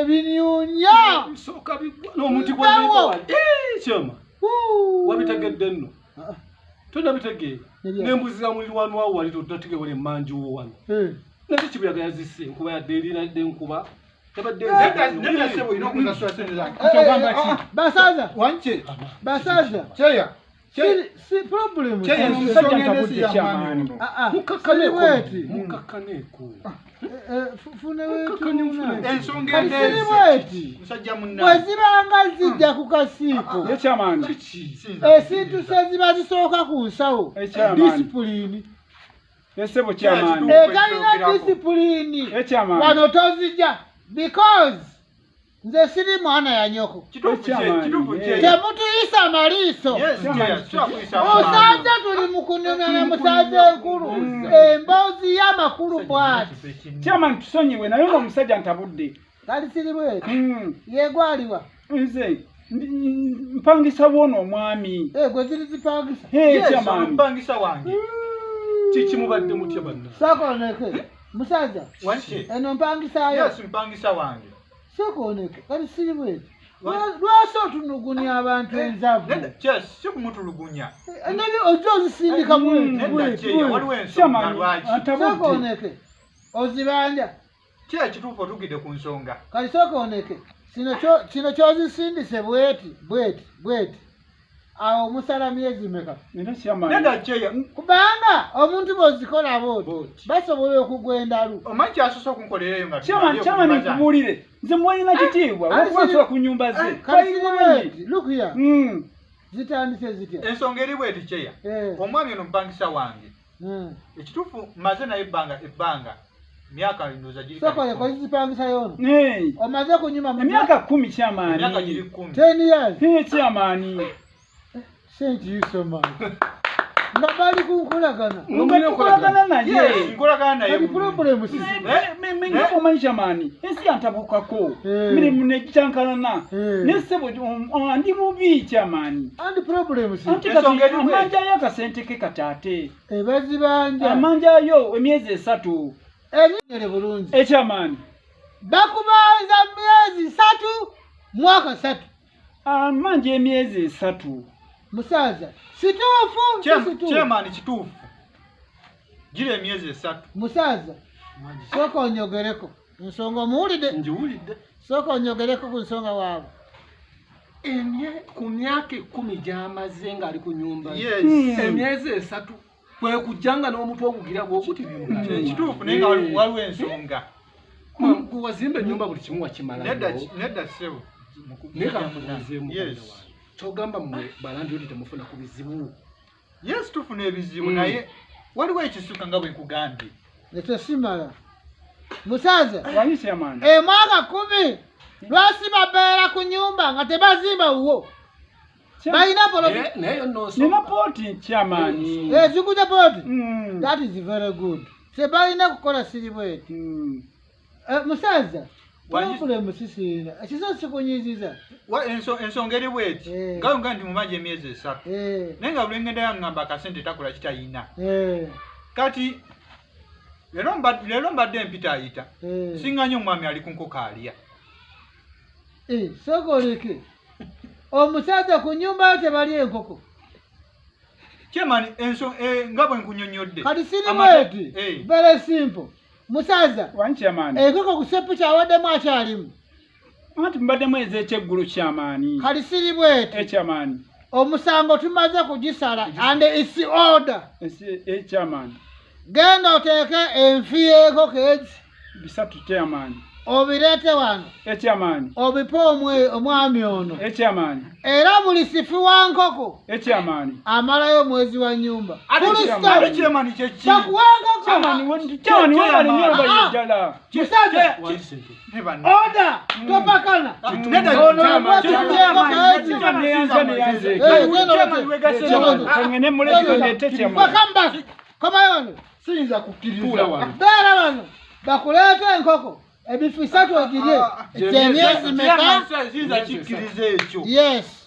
Bebinyunya. Soka bigwa. No muti kwa niko. Chama. Wabitegedde nno. Tunda bitege. Nembuzi za muli wanu wawo wali tutatike wale manju wanu. Nati kibuyaga yazise kuba ya deli na denkuba. Nenda sebo inokuza swasene zangu. Kutogamba chi. Basaza. Wanche. Basaza. Cheya. Si problem. Cheya musajja ntabudde chamani. Mukakaneko. Fune wetu. Ensonga ndezi. Musajja munna. Wazibanga zijja ku kasiiko. Ye chamani. Esintu seziba zisooka ku nsawo. Discipline. Yesebo chamani. Ekalina discipline. Ye chamani. Wano tozijja. Because nze siri mwana ya nyoko. Temutu isa maliso. Osaza tuli mukunena na musaza enkulu. Embozi ya makulu bwati. Chama ntusonyiwe nayo ngo musajja ntabudde. Kali siri bwe. Yegwaliwa. Nze mpangisa wono mwami. Gwe ziri zipangisa. Chama mpangisa wange. Chichi mubadde mutya banna. Sako neke. Musaza. Wanche. Eno mpangisa yo. Yes mpangisa wange. Sako neke. Kali siri bwe. Lwaso tunugunya abantu enzavu. Yes, siku mutu lugunya. Nabi ojozi sindika mwe. Waliwo ensonga lwaki. Sako neke. Ozibanja. Kya kituufu otugidde ku nsonga. Kali sako neke. Kino kyozi sindise bweti. Awo musala myezi meka. Nenda cheya. Kubanga omuntu bozikola boti. Basobola okugwendalu. Omanyi asoso kunkolereyo nga. Chama nikubulire. Nze mwalina kitiibwa. Wakwasula ku nyumba ze. Kali look here. Zitandise zitya. Ensonga eri bweti cheya. Omwami ono mpangisa wange. Ekituufu maze naye ebbanga. Miaka ndoza jiri. Soko yako zipangisa yono. Omaze kunyuma mu miaka 10 chamani. Miaka jiri 10. 10 years. Chamani. Thank you so much. Ngabali kunkulagana. Kunkulagana naye. Yes, nkulagana naye. Ni problem sisi. Mimi omanyi chamani. Ensi antabukako. Mimi munekyankalana. Nesebo andi mubi chamani. Andi problem sisi. Amanja yakasente ke katate. Bazibanja. Amanja yo emyezi 3. Enyere bulungi. Chamani. Bakubanza myezi 3 mwaka 3. Amanje emyezi 3. Musaza. Situfu. Chairman kituufu. Jire emyezi 3. Musaza. Soko onyogereko. Nsonga muwulidde. Njiwulidde. Soko onyogereko ku nsonga waabo. Ku myaka 10 gy'amaze ng'ali ku nyumba. Yes. Emyezi 3. Kwe kujjanga n'omuntu ogugira bw'okuti bimulala. Kituufu naye nga waliwo ensonga. Wazimba ennyumba buli kimu wakimala. Nedda sebo. Yes. Togamba mwe balandi oli temufuna ku bizibu. Yes tufuna ebizibu naye waliwo ekisuka nga bwe nkugambye. Netesimala. Musaza. Wanyise amani. Mwaka 10 lwasi babeera ku nyumba nga tebazimba uwo. Baina polo. Nayo noso. Nina poti chamani. Zikuja poti. That is very good. Sebaina kukola siri bweti. Musaza. Problem sisi. Ekisa sikunyiziza. Ensonga eri bweti. Nga ndi mumaje emyezi 3. Nenga bulengenda yangamba akasente takula kitayina. Kati lero mbadde mpita ayita. Singanye omwami ali ku Nkoko alya. Sokoleke. Omusaza ku nyumba yote bali enkoko. Chairman nga bwe nkunyonyodde. Kati siri bweti. Very simple. Musaza. Wanchi amani. Enkoko kusepu kyawaddemu akyalimu. Anti mbaddemu ezekyeggulo kyamaani. Kali siri bweti. Ekyamaani. Omusango tumaze kugisala and it's order. Ekyamaani. Genda oteeke enfi y'enkoko ezi. Bisatu kyamaani. Obirete wano. Ekyamaani. Obipe omwami ono. Ekyamaani. Era buli sifi wa nkoko. Ekyamaani. Amalayo mwezi wa nyumba. Ate kyamaani kyeki. Takuwanga kyamaani wabali nnyo bayijjala. Musaza. Order. Topakana. Kangene muleke ndete kyamaani. Bakamba. Koma yono. Siyinza kukkiriza wano. Bera wano. Bakuleete enkoko. Ebifisatu ogirye. Emyezi meka. Siyinza kikkiriza ekyo. Yes.